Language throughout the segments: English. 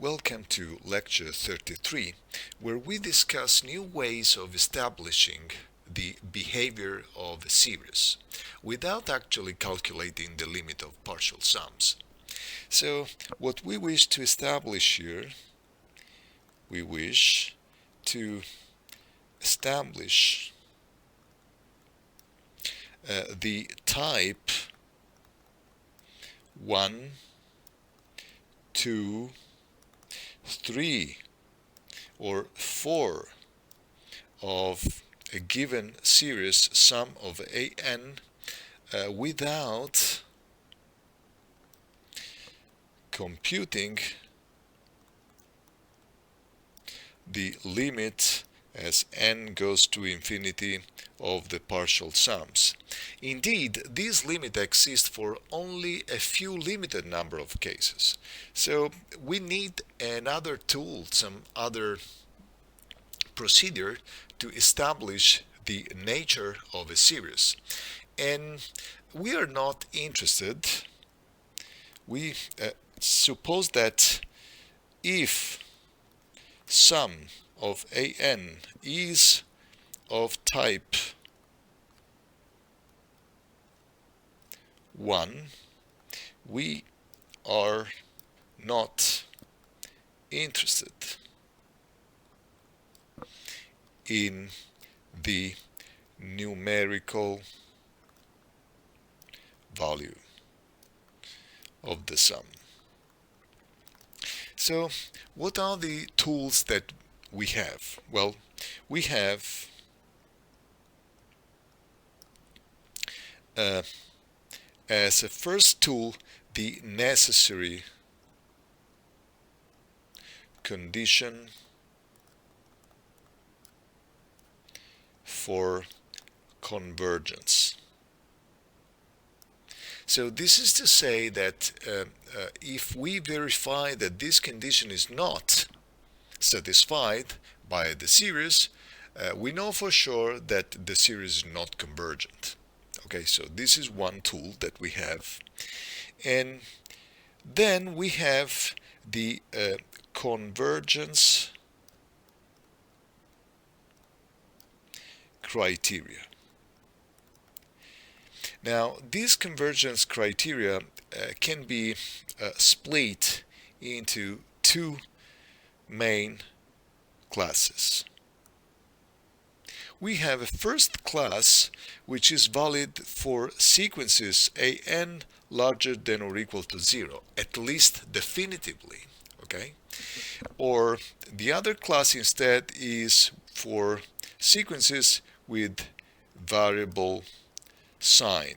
Welcome to Lecture 33, where we discuss new ways of establishing the behavior of a series without actually calculating the limit of partial sums. So, what we wish to establish here, we wish to establish the type 1, 2, 3 or 4 of a given series sum of an without computing the limit as n goes to infinity of the partial sums. Indeed, this limit exists for only a few limited number of cases. So we need another tool, some other procedure to establish the nature of a series. And we are not interested, we suppose that if sum of an is of type 1, we are not interested in the numerical value of the sum. So, what are the tools that we have? Well, we have as a first tool the necessary condition for convergence. So this is to say that if we verify that this condition is not satisfied by the series, we know for sure that the series is not convergent. Okay, so this is one tool that we have. And then we have the convergence criteria. Now, these convergence criteria can be split into two main classes. We have a first class which is valid for sequences an larger than or equal to 0, at least definitively, okay? Or the other class instead is for sequences with variable sign.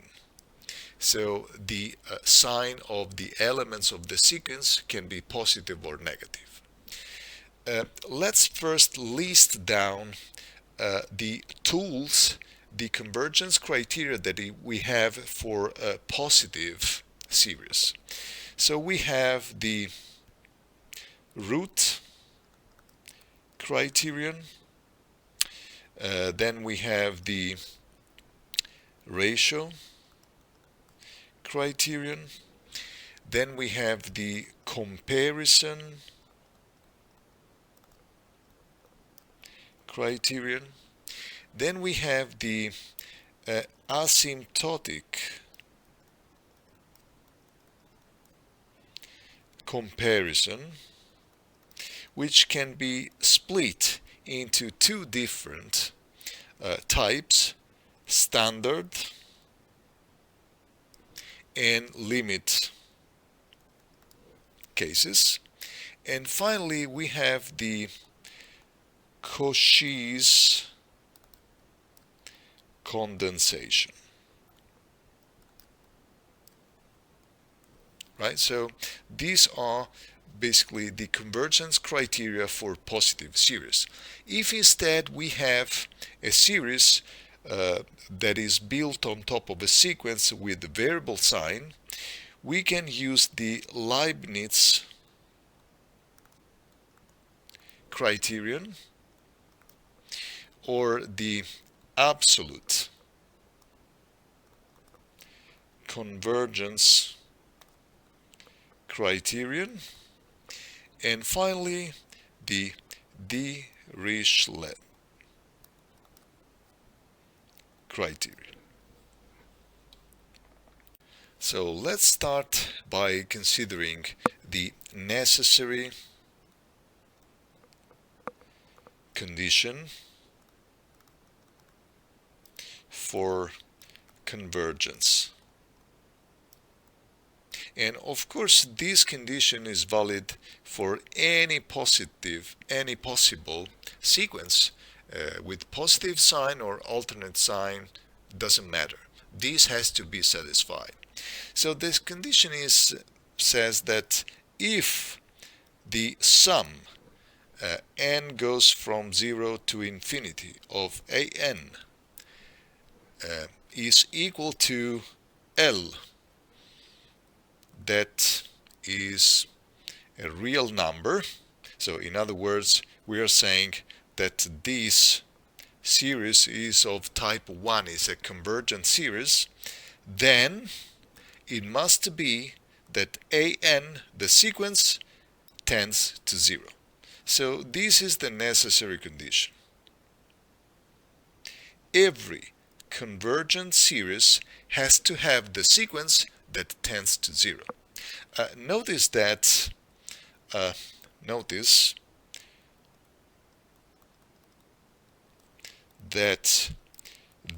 So the sign of the elements of the sequence can be positive or negative. Let's first list down the tools, the convergence criteria that we have for a positive series. So we have the root criterion, then we have the ratio criterion, then we have the comparison criterion, then we have the asymptotic comparison, which can be split into two different types: standard and limit cases. And finally, we have the Cauchy's condensation. Right? So these are basically the convergence criteria for positive series. If instead we have a series that is built on top of a sequence with a variable sign, we can use the Leibniz criterion or the absolute convergence criterion, And finally, the Dirichlet criteria. So let's start by considering the necessary condition for convergence. And of course, this condition is valid for any possible sequence with positive sign or alternate sign, doesn't matter. This has to be satisfied. So this condition says that if the sum n goes from 0 to infinity of an is equal to L, that is a real number. So in other words, we are saying that this series is of type 1, is a convergent series, then it must be that an, the sequence, tends to 0. So this is the necessary condition. Every convergent series has to have the sequence that tends to 0. Notice that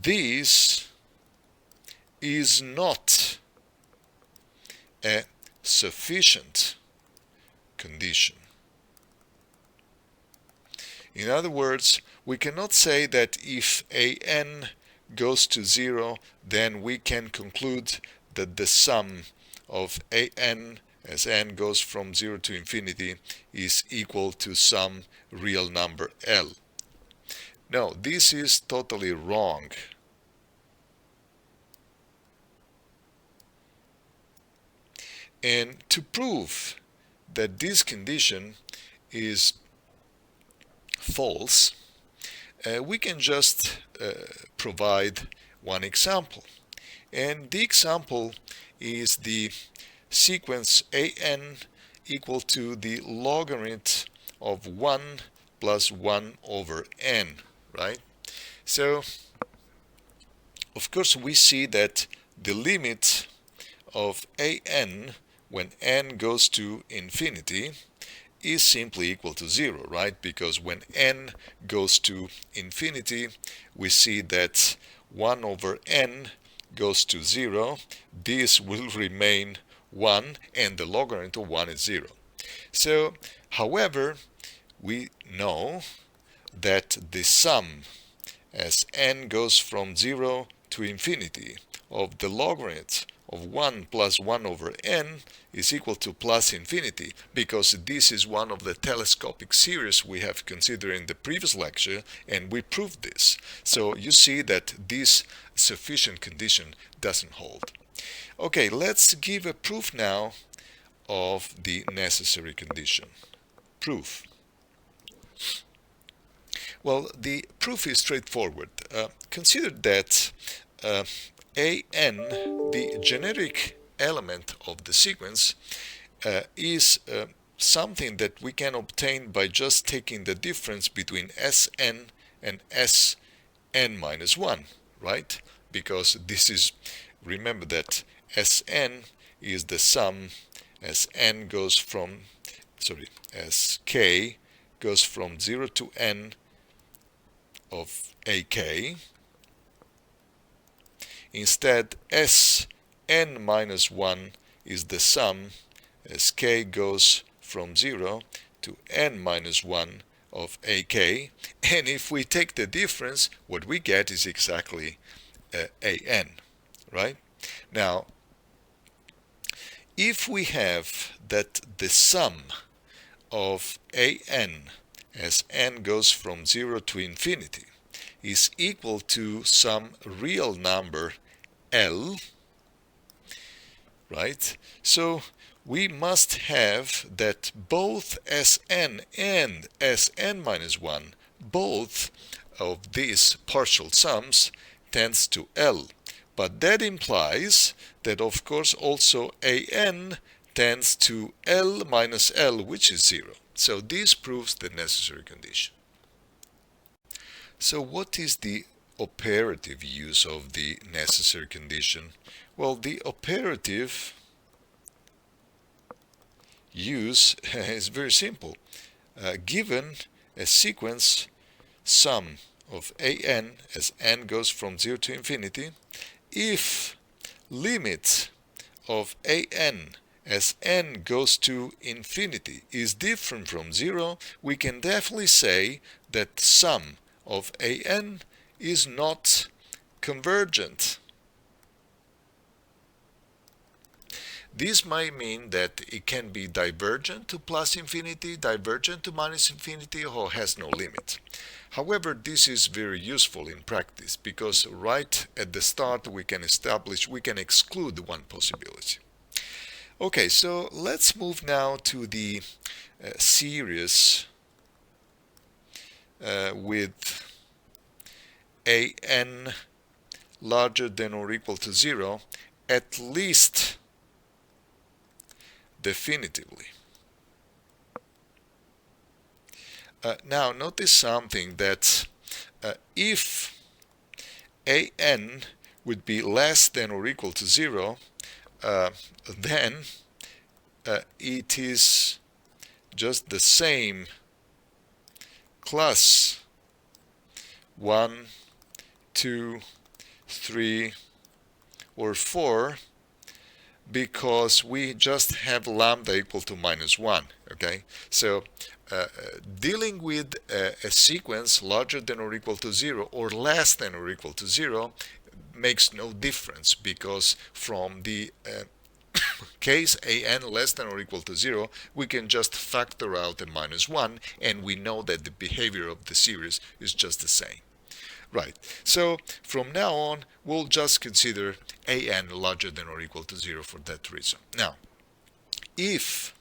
this is not a sufficient condition. In other words, we cannot say that if an goes to 0, then we can conclude that the sum of an as n goes from 0 to infinity is equal to some real number L. No, this is totally wrong. And to prove that this condition is false, we can just provide one example. And the example is the sequence an equal to the logarithm of 1 plus 1 over n, right? So, of course, we see that the limit of an when n goes to infinity is simply equal to 0, right? Because when n goes to infinity, we see that 1 over n goes to 0. This will remain 1, and the logarithm of 1 is 0. So, however, we know that the sum as n goes from 0 to infinity of the logarithm of 1 plus 1 over n is equal to plus infinity, because this is one of the telescopic series we have considered in the previous lecture, and we proved this. So you see that this sufficient condition doesn't hold. Okay, let's give a proof now of the necessary condition. Proof. Well, the proof is straightforward. Consider that an, the generic element of the sequence, is something that we can obtain by just taking the difference between Sn and Sn minus 1, right? Because this is, remember that Sn is the sum as n goes from, as k goes from 0 to n of ak. Instead, Sn minus 1 is the sum as k goes from 0 to n minus 1 of ak. And if we take the difference, what we get is exactly an, right? Now, if we have that the sum of an as n goes from 0 to infinity is equal to some real number L, right? So we must have that both Sn and Sn minus 1, both of these partial sums tends to L. But that implies that, of course, also an tends to L minus L, which is 0. So this proves the necessary condition. So what is the operative use of the necessary condition? Well, the operative use is very simple. Given a sequence sum of an as n goes from 0 to infinity, if limit of an as n goes to infinity is different from 0, we can definitely say that sum of an is not convergent. This might mean that it can be divergent to plus infinity, divergent to minus infinity, or has no limit. However, this is very useful in practice because right at the start we can exclude one possibility. Okay, so let's move now to the series with an larger than or equal to 0, at least definitively. Now notice something, that if an would be less than or equal to 0, then it is just the same class 1, 2, 3, or 4, because we just have lambda equal to minus 1. Okay, so dealing with a sequence larger than or equal to 0 or less than or equal to 0 makes no difference, because from the case an less than or equal to 0, we can just factor out a minus 1, and we know that the behavior of the series is just the same. Right, so from now on we'll just consider an larger than or equal to 0 for that reason. Now, if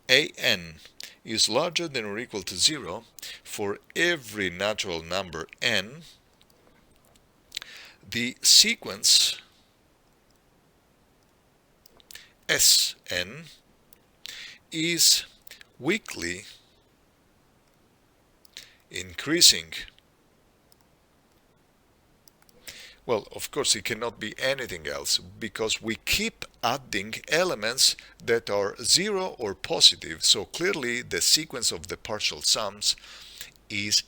an is larger than or equal to 0 for every natural number n, the sequence Sn is weakly increasing. Well, of course, it cannot be anything else, because we keep adding elements that are 0 or positive. So clearly the sequence of the partial sums is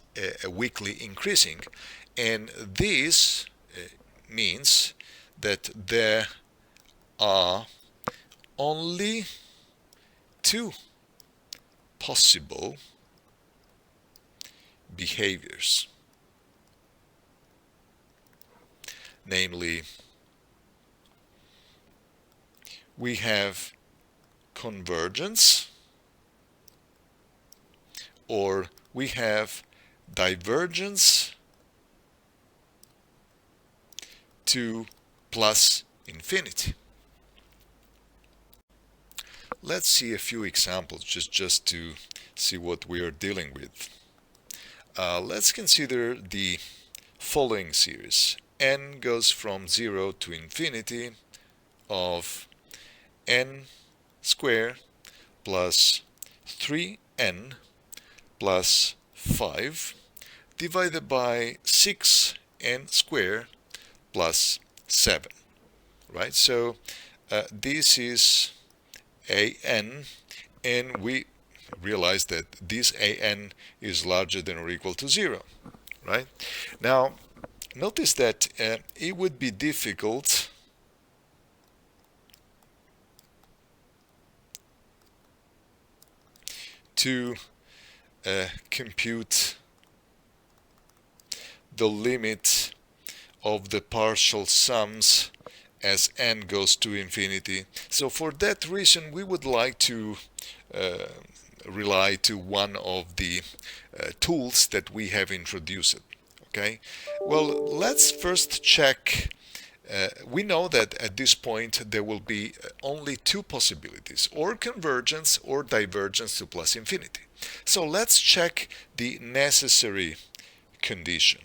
weakly increasing. And this means that there are only two possible behaviors. Namely, we have convergence, or we have divergence to plus infinity. Let's see a few examples just to see what we are dealing with. Let's consider the following series. N goes from 0 to infinity of n squared plus 3n plus 5 divided by 6n squared plus 7. Right? So this is an, and we realize that this an is larger than or equal to 0. Right? Now, notice that it would be difficult to compute the limit of the partial sums as n goes to infinity. So for that reason, we would like to rely to one of the tools that we have introduced. Okay, well, let's first check. We know that at this point there will be only two possibilities, or convergence or divergence to plus infinity. So let's check the necessary condition.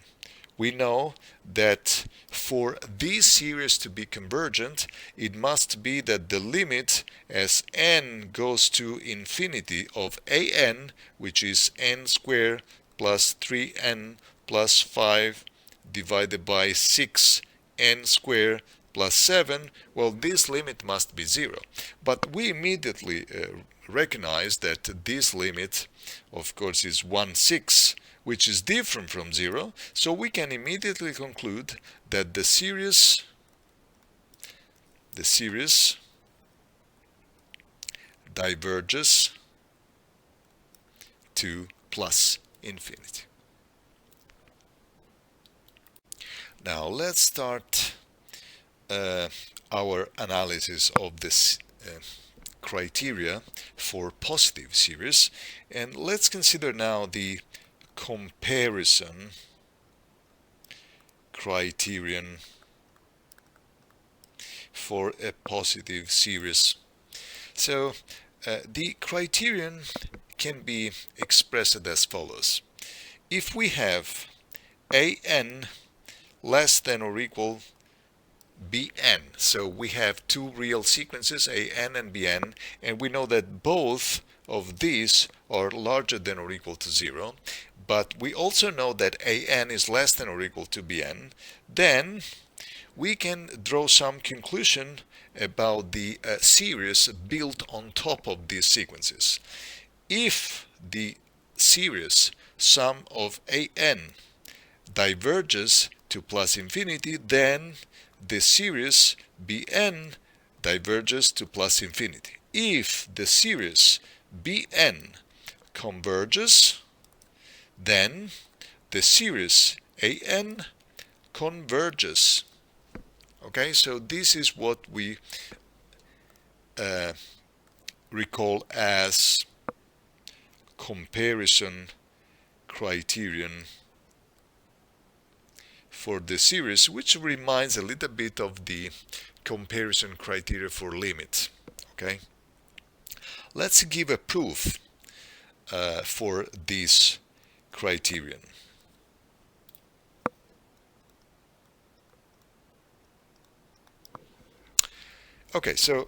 we know that for this series to be convergent, it must be that the limit as n goes to infinity of an, which is n squared plus 3n plus 5 divided by 6n squared plus 7, well, this limit must be 0. But we immediately recognize that this limit, of course, is 1/6, which is different from 0, so we can immediately conclude that the series diverges to plus infinity. Now let's start our analysis of this criteria for positive series, and let's consider now the comparison criterion for a positive series. So the criterion can be expressed as follows. If we have an less than or equal bn, so we have two real sequences, an and bn, and we know that both of these are larger than or equal to 0, but we also know that an is less than or equal to bn, then we can draw some conclusion about the series built on top of these sequences. If the series sum of an diverges to plus infinity, then the series bn diverges to plus infinity. If the series bn converges, then the series an converges. Okay, so this is what we recall as comparison criterion for the series, which reminds a little bit of the comparison criteria for limit. Okay, let's give a proof for this criterion. Okay, so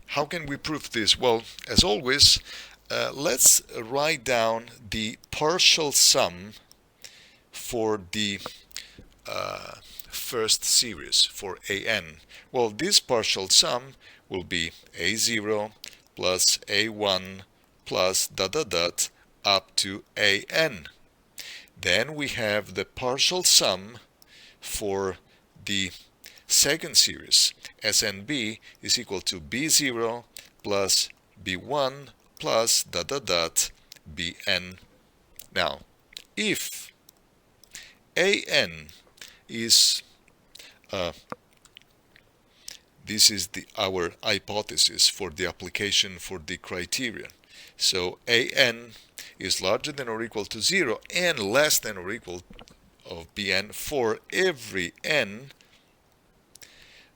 how can we prove this? Well, as always, let's write down the partial sum for the first series for an. Well, this partial sum will be a0 plus a1 plus dot dot dot up to an. Then we have the partial sum for the second series, SNB is equal to b0 plus b1 plus dot dot dot bn. Now, if an is this is our hypothesis for the application for the criterion. So an is larger than or equal to 0 and less than or equal of bn for every n,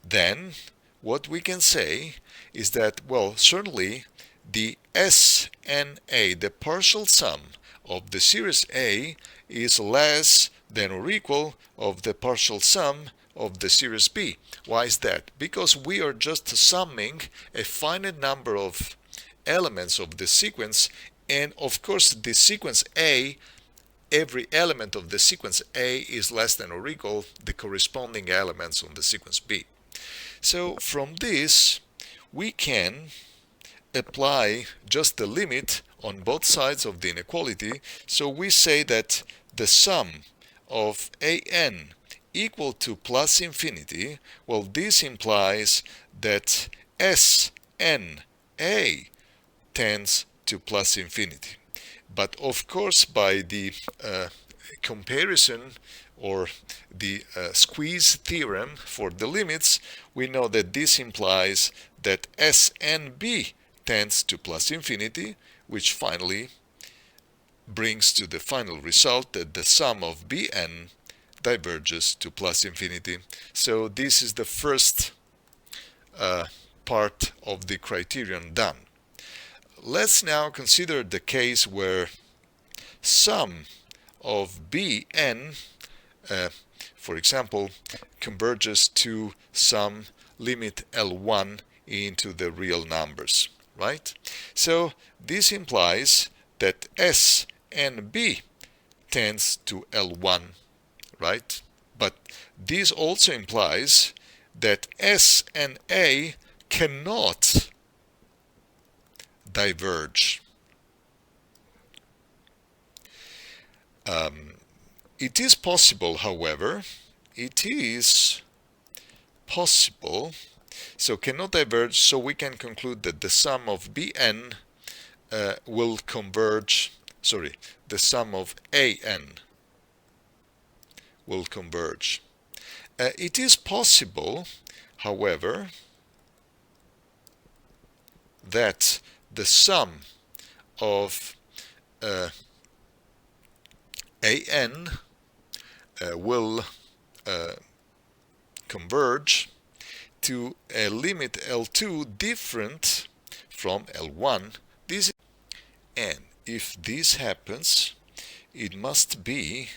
then what we can say is that, well, certainly the SNA, the partial sum of the series A, is less than or equal of the partial sum of the series B. Why is that? Because we are just summing a finite number of elements of the sequence, and of course the sequence A, every element of the sequence A is less than or equal the corresponding elements on the sequence B. So from this we can apply just the limit on both sides of the inequality. So we say that the sum of an equal to plus infinity, well, this implies that SNA tends to plus infinity. But of course, by the comparison or the squeeze theorem for the limits, we know that this implies that SNB tends to plus infinity, which finally brings to the final result that the sum of Bn diverges to plus infinity. So this is the first part of the criterion done. Let's now consider the case where sum of Bn for example, converges to some limit L1 into the real numbers, right? So this implies that S and B tends to L1, right? But this also implies that S and A cannot diverge. It is possible, however, it is possible, so cannot diverge, so we can conclude that the sum of Bn will converge, sorry, the sum of An will converge. It is possible, however, that the sum of An will converge to a limit L2 different from L1. And if this happens, it must be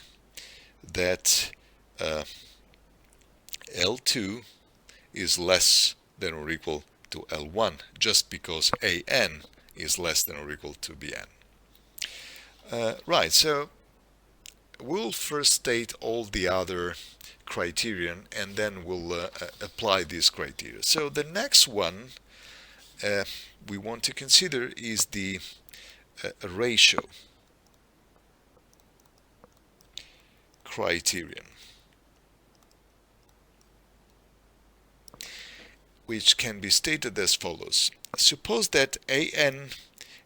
that L2 is less than or equal to L1, just because An is less than or equal to Bn. Right, so we'll first state all the other criterion and then we'll apply these criteria. So the next one we want to consider is the ratio criterion, which can be stated as follows. Suppose that An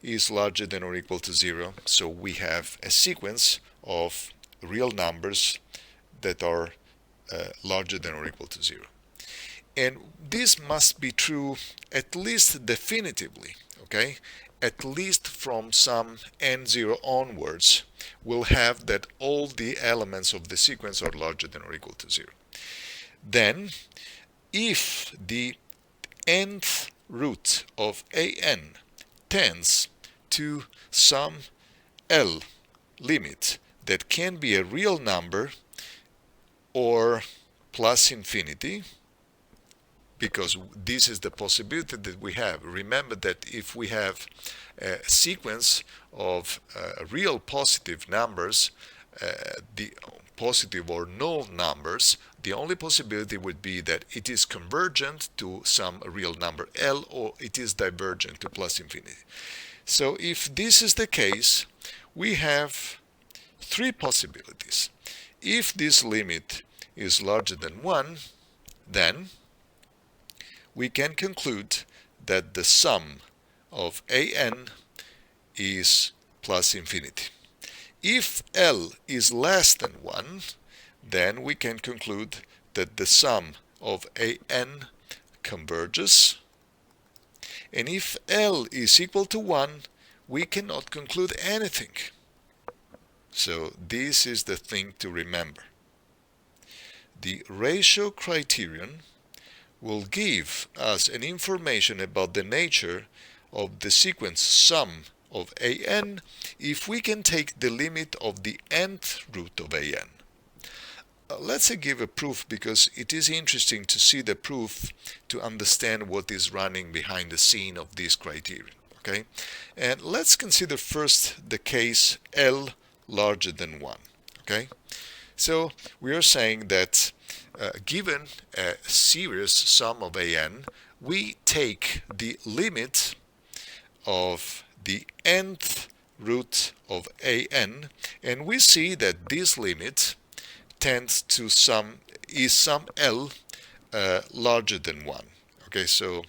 is larger than or equal to 0, so we have a sequence of real numbers that are larger than or equal to 0. And this must be true at least definitively, okay? At least from some n0 onwards, we'll have that all the elements of the sequence are larger than or equal to 0. Then, if the nth root of An tends to some L limit that can be a real number or plus infinity, because this is the possibility that we have. Remember that if we have a sequence of real positive numbers, the positive or null numbers, the only possibility would be that it is convergent to some real number L, or it is divergent to plus infinity. So if this is the case, we have three possibilities. If this limit is larger than 1, then we can conclude that the sum of An is plus infinity. If L is less than 1, then we can conclude that the sum of An converges. And if L is equal to 1, we cannot conclude anything. So this is the thing to remember. The ratio criterion will give us an information about the nature of the sequence sum of An if we can take the limit of the nth root of An. Let's give a proof, because it is interesting to see the proof to understand what is running behind the scene of this criterion. Okay, and let's consider first the case L larger than 1. Okay, so we are saying that given a series sum of An, we take the limit of the nth root of An, and we see that this limit tends to some L larger than 1. Okay, so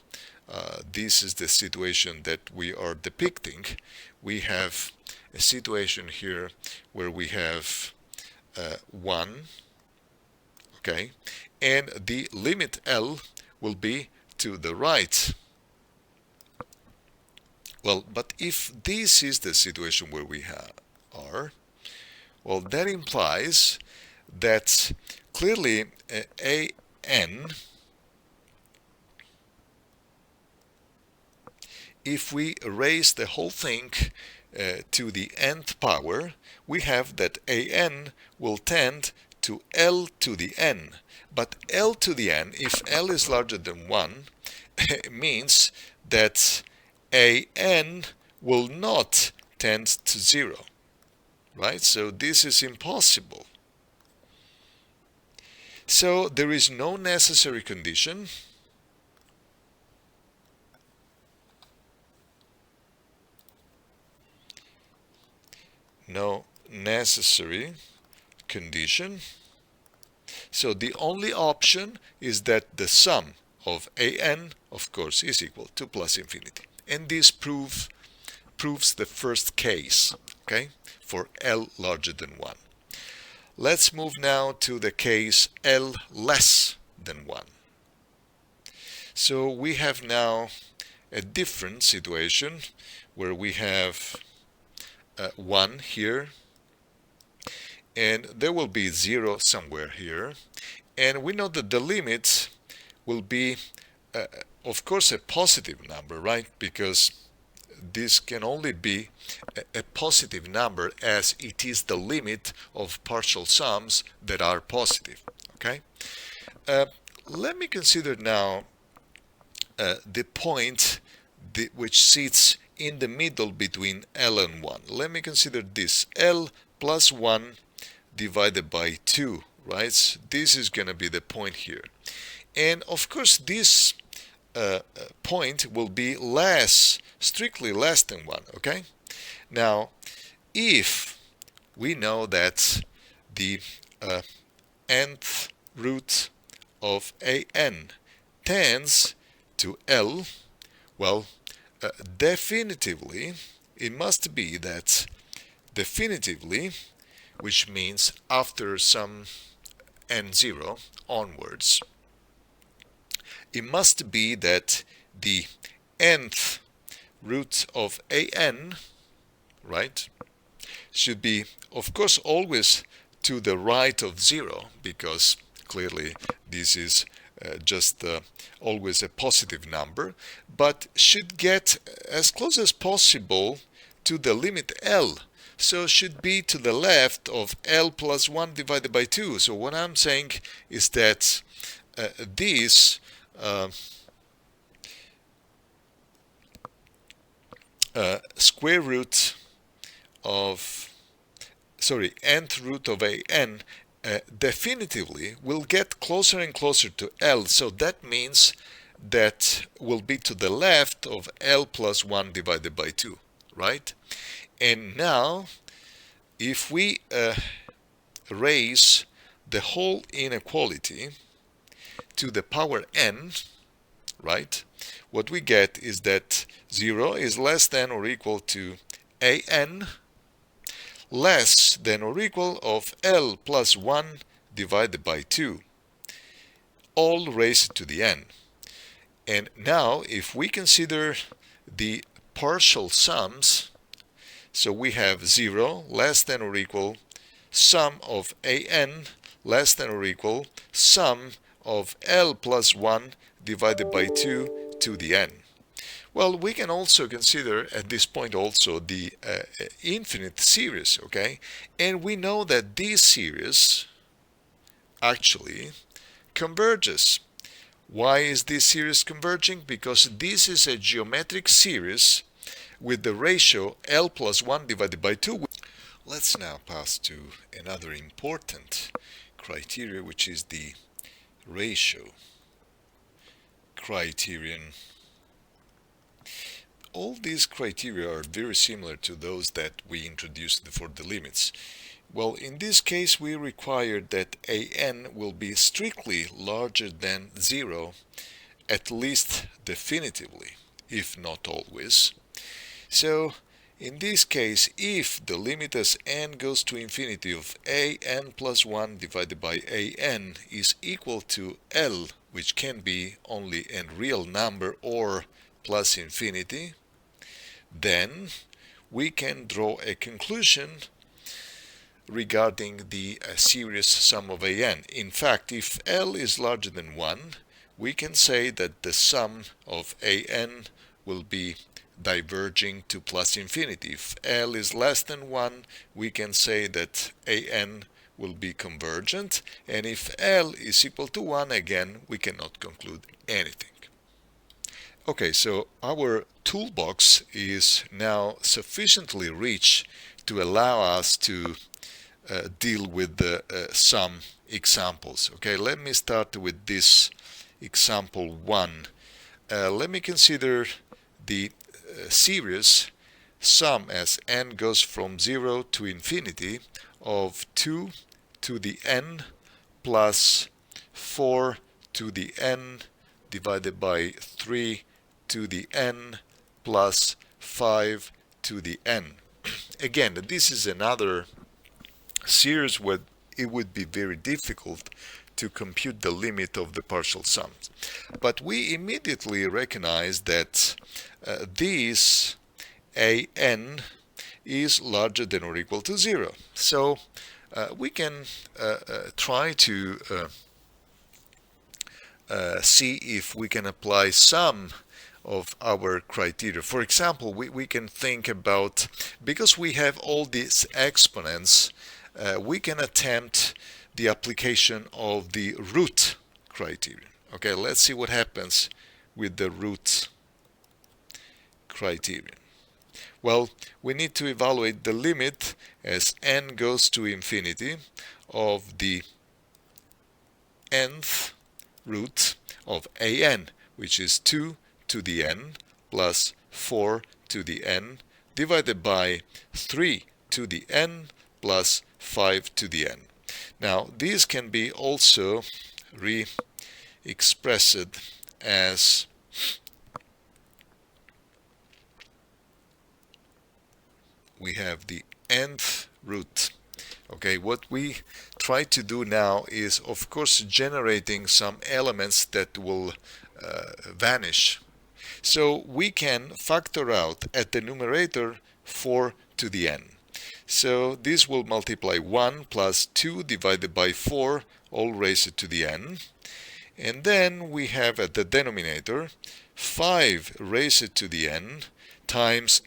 this is the situation that we are depicting. We have a situation here where we have 1, okay, and the limit L will be to the right. Well, but if this is the situation where we are, well, that implies that clearly An, if we raise the whole thing to the nth power, we have that An will tend to L to the n. But L to the n, if L is larger than 1, means that a n will not tend to 0, right? So this is impossible. So there is no necessary condition So the only option is that the sum of an, of course, is equal to plus infinity. And this proves the first case, okay, for L larger than 1. Let's move now to the case L less than 1. So we have now a different situation where we have 1 here, and there will be 0 somewhere here, and we know that the limit will be of course a positive number, right? Because this can only be a positive number as it is the limit of partial sums that are positive, okay? Let me consider now the point which sits in the middle between L and 1. Let me consider this, L plus 1 divided by 2, right? This is going to be the point here. And of course this point will be strictly less than 1, okay? Now, if we know that the nth root of an tends to L, well, definitively, it must be that definitively, which means after some n0 onwards, it must be that the nth root of an, right, should be, of course, always to the right of 0, because clearly this is just always a positive number, but should get as close as possible to the limit L. So should be to the left of L plus 1 divided by 2. So what I'm saying is that this square root of, nth root of an definitively will get closer and closer to L. So that means that will be to the left of L plus 1 divided by 2, right? And now, if we raise the whole inequality to the power n, right, what we get is that 0 is less than or equal to an less than or equal of L plus 1 divided by 2, all raised to the n. And now, if we consider the partial sums, so we have 0 less than or equal sum of an less than or equal sum of L plus 1 divided by 2 to the n. Well, we can also consider at this point also the infinite series, okay? And we know that this series actually converges. Why is this series converging? Because this is a geometric series with the ratio L plus 1 divided by 2. Let's now pass to another important criteria, which is the ratio criterion. All these criteria are very similar to those that we introduced for the limits. Well, in this case, we require that an will be strictly larger than 0, at least definitively, if not always. So, in this case, if the limit as n goes to infinity of an plus 1 divided by an is equal to L, which can be only a real number or plus infinity, then we can draw a conclusion regarding the series sum of an. In fact, if L is larger than 1, we can say that the sum of an will be diverging to plus infinity. If L is less than 1, we can say that an will be convergent, and if L is equal to 1, again, we cannot conclude anything. Okay, so our toolbox is now sufficiently rich to allow us to deal with some examples. Okay, let me start with this example 1. Let me consider the series sum as n goes from 0 to infinity of 2 to the n plus 4 to the n divided by 3 to the n plus 5 to the n. Again, this is another series where it would be very difficult to compute the limit of the partial sums. But we immediately recognize that this an is larger than or equal to 0. So we can try to see if we can apply some of our criteria. For example, we can think about, because we have all these exponents, we can attempt the application of the root criterion. Okay, let's see what happens with the root criterion. Well, we need to evaluate the limit as n goes to infinity of the nth root of an, which is 2 to the n plus 4 to the n divided by 3 to the n plus 5 to the n. Now, these can be also re-expressed as we have the nth root. Okay, what we try to do now is, of course, generating some elements that will vanish. So we can factor out at the numerator 4 to the n. So this will multiply 1 plus 2 divided by 4, all raised to the n. And then we have at the denominator 5 raised to the n times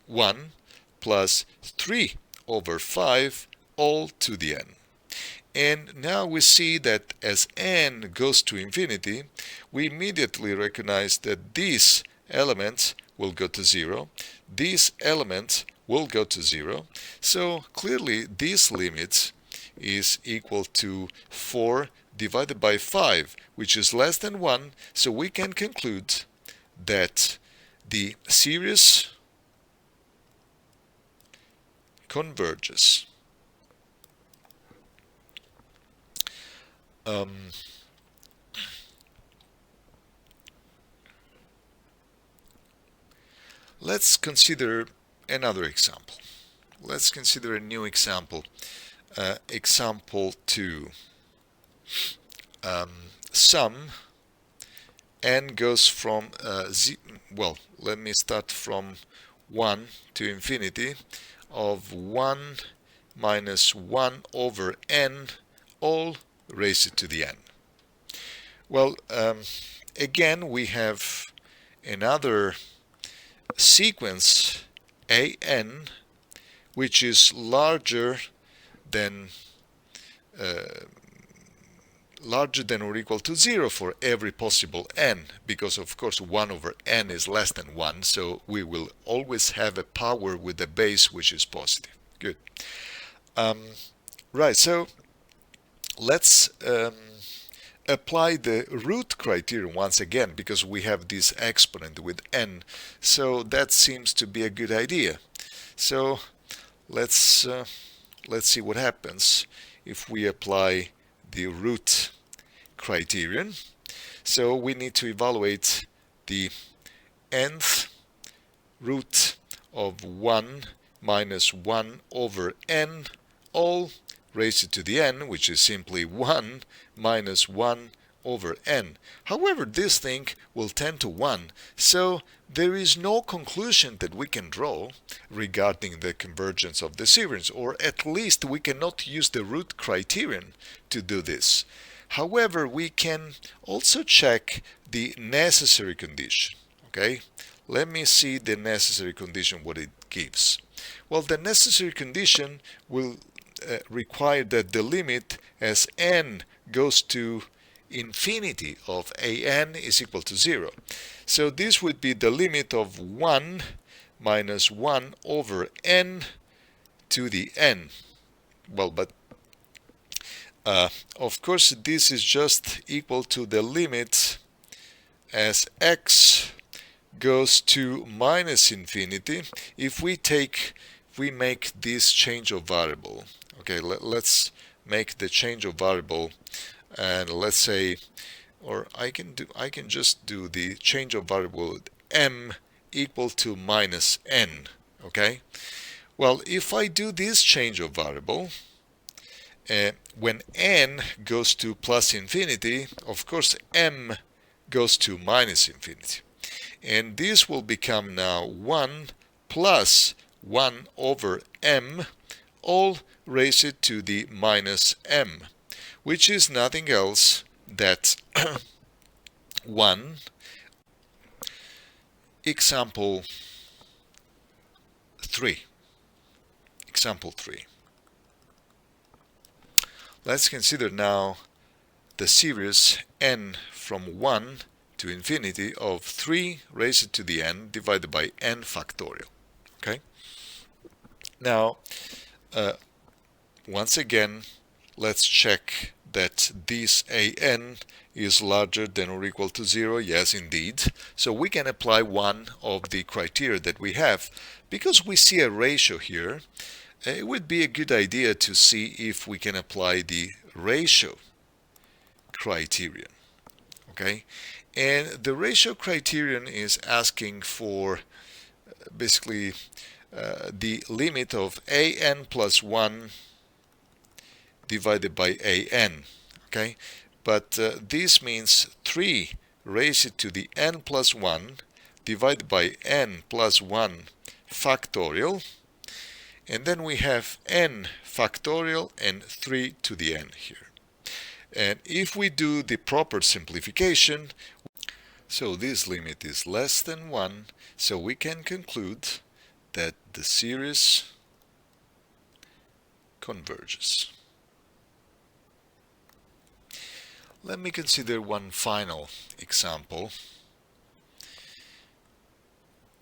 1 plus 3 over 5, all to the n. And now we see that as n goes to infinity, we immediately recognize that these elements will go to 0, these elements will go to 0. So clearly this limit is equal to 4 divided by 5, which is less than 1. So we can conclude that the series converges. Let's consider another example. Let's consider a new example. Example 2. Sum n goes from let me start from 1 to infinity of 1 minus 1 over n, all raised to the n. Well, again, we have another sequence an, which is larger than or equal to 0 for every possible n, because of course 1 over n is less than 1, so we will always have a power with a base which is positive. Good. Right, so let's apply the root criterion once again, because we have this exponent with n, so that seems to be a good idea. So let's see what happens if we apply the root criterion. So we need to evaluate the nth root of 1 minus 1 over n, all raised to the n, which is simply 1 minus 1 over n. However, this thing will tend to 1, so there is no conclusion that we can draw regarding the convergence of the series, or at least we cannot use the root criterion to do this. However, we can also check the necessary condition. Okay, let me see the necessary condition, what it gives. Well, the necessary condition will require that the limit as n goes to infinity of an is equal to 0. So this would be the limit of 1 minus 1 over n to the n. Well, but of course this is just equal to the limit as x goes to minus infinity if we make this change of variable. Okay, let's make the change of variable, and let's say, or I can just do the change of variable m equal to minus n. Okay, well, if I do this change of variable, when n goes to plus infinity, of course m goes to minus infinity, and this will become now 1 plus 1 over m, all raised to the minus m, which is nothing else that 1. Example 3. Let's consider now the series n from 1 to infinity of 3 raised to the n divided by n factorial. Okay. Now, once again, let's check that this an is larger than or equal to 0. Yes, indeed. So we can apply one of the criteria that we have. Because we see a ratio here, it would be a good idea to see if we can apply the ratio criterion. Okay, and the ratio criterion is asking for basically the limit of an plus 1 divided by an. Okay, but this means 3 raised to the n plus 1 divided by n plus 1 factorial, and then we have n factorial and 3 to the n here. And if we do the proper simplification, so this limit is less than 1, so we can conclude that the series converges. Let me consider one final example.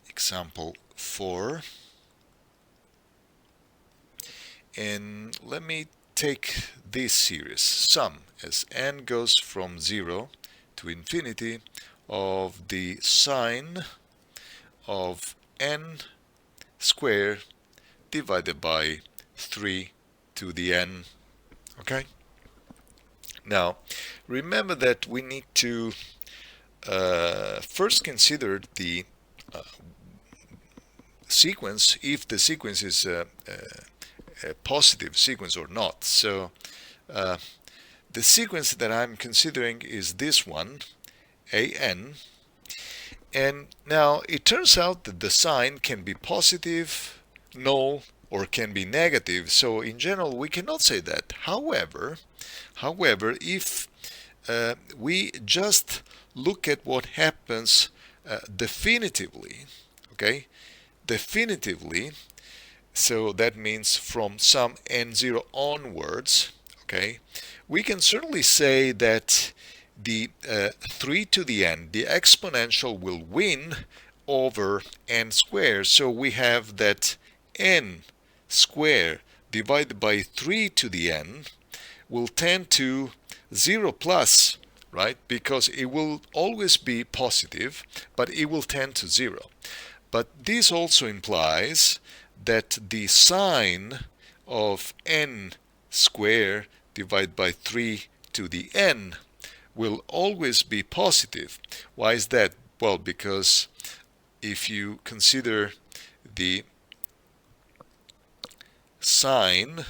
Example 4. And let me take this series, sum, as n goes from 0 to infinity, of the sine of n squared divided by 3 to the n. Okay? Now, remember that we need to first consider the sequence, if the sequence is a positive sequence or not. So the sequence that I'm considering is this one, an, and now it turns out that the sign can be positive, null, or can be negative. So in general we cannot say that. However, if we just look at what happens definitively, okay, definitively, so that means from some n0 onwards, okay, we can certainly say that the 3 to the n, the exponential, will win over n squared. So we have that n squared divided by 3 to the n will tend to 0 plus, right? Because it will always be positive, but it will tend to 0. But this also implies that the sine of n squared divided by 3 to the n will always be positive. Why is that? Well, because if you consider the sine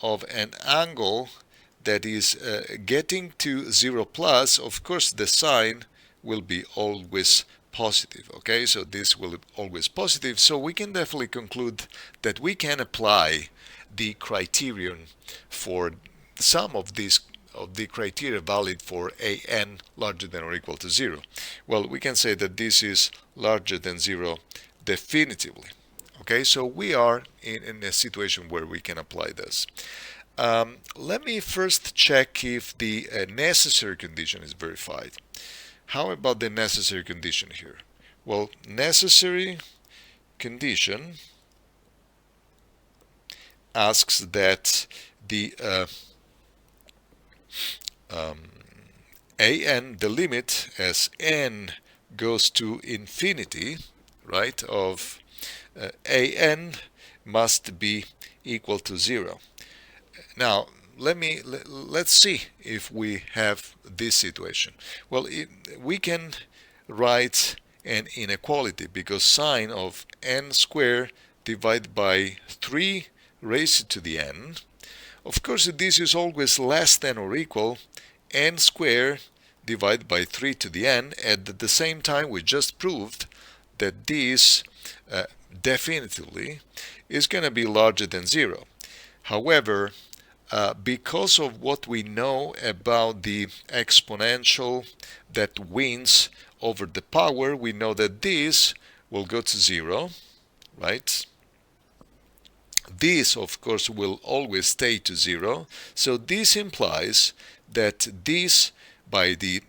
of an angle that is getting to 0 plus, of course the sine will be always positive. Okay, so this will always positive. So we can definitely conclude that we can apply the criterion for some of these of the criteria valid for an larger than or equal to 0. Well, we can say that this is larger than 0 definitively. Okay, so we are in a situation where we can apply this. Let me first check if the necessary condition is verified. How about the necessary condition here? Well, necessary condition asks that the an, the limit as n goes to infinity, right, of an must be equal to 0. Now, let's see if we have this situation. Well, we can write an inequality because sine of n squared divided by 3 raised to the n. Of course, this is always less than or equal n squared divided by 3 to the n. At the same time, we just proved that this definitively is going to be larger than 0. However, because of what we know about the exponential that wins over the power, we know that this will go to 0, right? This, of course, will always stay to 0. So this implies that this, by the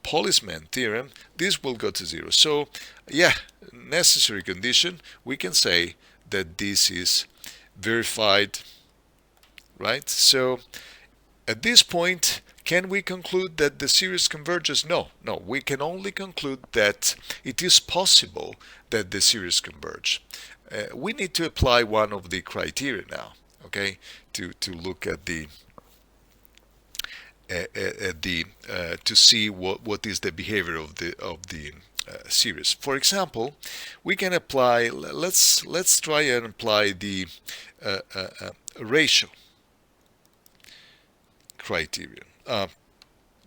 policeman theorem, this will go to 0. So, yeah, necessary condition, we can say that this is verified, right? So at this point, can we conclude that the series converges? No, we can only conclude that it is possible that the series converge. We need to apply one of the criteria now, okay, to look at the to see what is the behavior of the series. For example, we can apply. Let's try and apply the ratio criterion.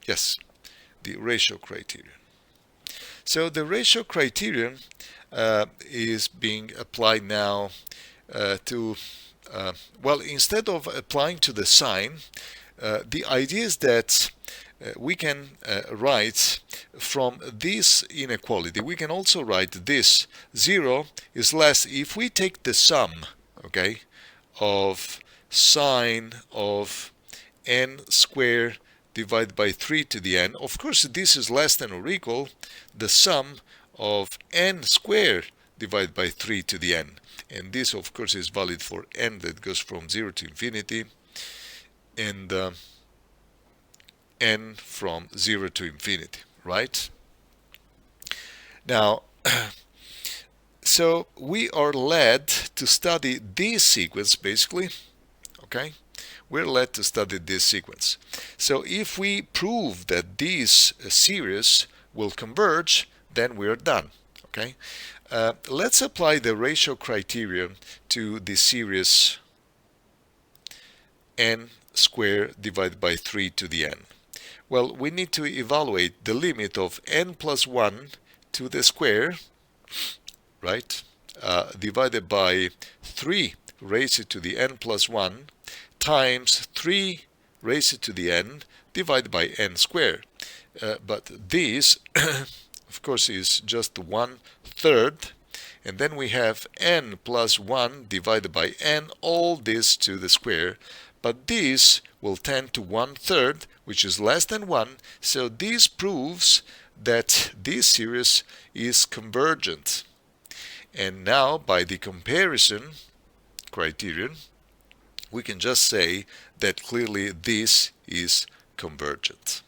Yes, the ratio criterion. So the ratio criterion is being applied now to, well, instead of applying to the sign, the idea is that we can write from this inequality, we can also write this 0 is less if we take the sum, okay, of sine of n squared divided by 3 to the n. Of course, this is less than or equal the sum of n squared divided by 3 to the n. And this, of course, is valid for n that goes from 0 to infinity, and n from 0 to infinity, right? Now, so we are led to study this sequence, basically, okay? We're led to study this sequence. So if we prove that this series will converge, then we're done, okay? Let's apply the ratio criterion to the series n squared divided by 3 to the n. Well, we need to evaluate the limit of n plus 1 to the square, right, divided by 3 raised to the n plus 1 times 3 raised to the n divided by n squared. But this, of course, is just 1/3. And then we have n plus 1 divided by n, all this to the square. But this will tend to 1/3, which is less than 1. So this proves that this series is convergent. And now, by the comparison criterion, we can just say that clearly this is convergent.